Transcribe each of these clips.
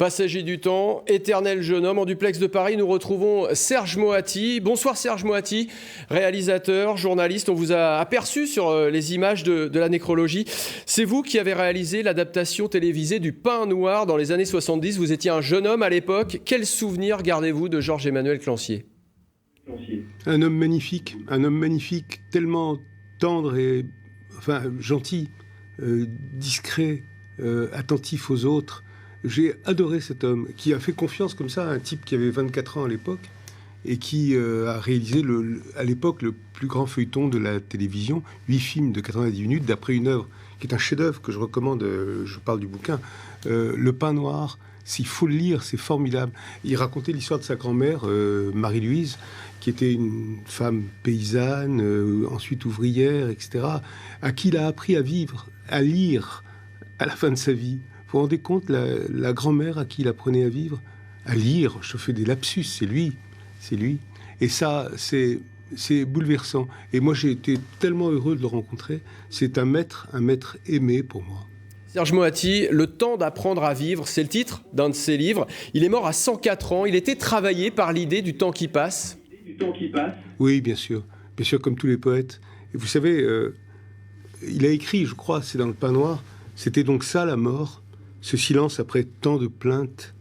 Passager du temps, éternel jeune homme. En duplex de Paris, nous retrouvons Serge Moati. Bonsoir Serge Moati, réalisateur, journaliste. On vous a aperçu sur les images de la nécrologie. C'est vous qui avez réalisé l'adaptation télévisée du Pain Noir dans les années 70. Vous étiez un jeune homme à l'époque. Quel souvenir gardez-vous de Georges-Emmanuel Clancier ? Un homme magnifique, tellement tendre et gentil, discret, attentif aux autres. J'ai adoré cet homme qui a fait confiance comme ça à un type qui avait 24 ans à l'époque et qui a réalisé à l'époque le plus grand feuilleton de la télévision, 8 films de 90 minutes d'après une œuvre qui est un chef-d'œuvre que je recommande, je parle du bouquin, Le Pain Noir. S'il faut le lire, c'est formidable. Il racontait l'histoire de sa grand-mère, Marie-Louise, qui était une femme paysanne, ensuite ouvrière, etc., à qui il a appris à vivre, à lire à la fin de sa vie. Vous vous rendez compte, la grand-mère à qui il apprenait à vivre, à lire, je fais des lapsus, c'est lui. Et ça, c'est bouleversant. Et moi, j'ai été tellement heureux de le rencontrer. C'est un maître aimé pour moi. Serge Moati, Le temps d'apprendre à vivre, c'est le titre d'un de ses livres. Il est mort à 104 ans. Il était travaillé par l'idée du temps qui passe. Oui, bien sûr, comme tous les poètes. Et vous savez, il a écrit, je crois, c'est dans Le Pain Noir, c'était donc ça la mort, ce silence après tant de plaintes,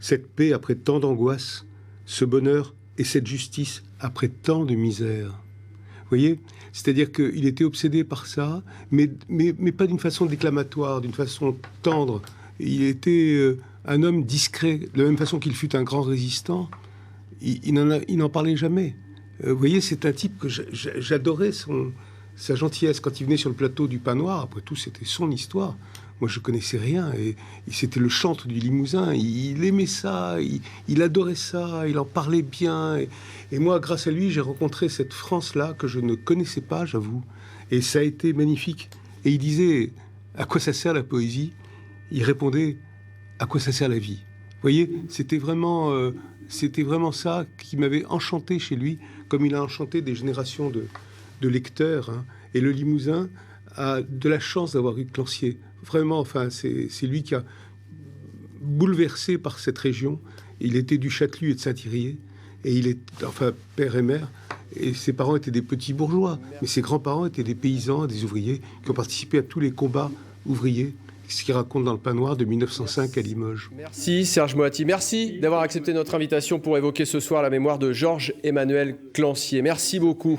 cette paix après tant d'angoisses, ce bonheur et cette justice après tant de misère. Vous voyez, c'est-à-dire qu'il était obsédé par ça, mais pas d'une façon déclamatoire, d'une façon tendre. Il était un homme discret, de la même façon qu'il fut un grand résistant. Il n'en parlait jamais. Vous voyez, c'est un type que j'adorais sa gentillesse. Quand il venait sur le plateau du Pain Noir, après tout, c'était son histoire. Moi, je connaissais rien. Et c'était le chantre du Limousin. Il aimait ça, il adorait ça, il en parlait bien. Et moi, grâce à lui, j'ai rencontré cette France-là que je ne connaissais pas, j'avoue. Et ça a été magnifique. Et il disait, à quoi ça sert la poésie ? Il répondait, à quoi ça sert la vie ? Vous voyez, c'était vraiment ça qui m'avait enchanté chez lui, comme il a enchanté des générations de lecteurs. Hein. Et le Limousin a de la chance d'avoir eu Clancier. Vraiment, c'est lui qui a bouleversé par cette région. Il était du Châtelus et de Saint-Thirier. Et il est, père et mère. Et ses parents étaient des petits bourgeois. Mais ses grands-parents étaient des paysans, des ouvriers, qui ont participé à tous les combats ouvriers. Ce qu'il raconte dans Le Pain Noir de 1905 à Limoges. Merci Serge Moati. Merci d'avoir accepté notre invitation pour évoquer ce soir la mémoire de Georges-Emmanuel Clancier. Merci beaucoup.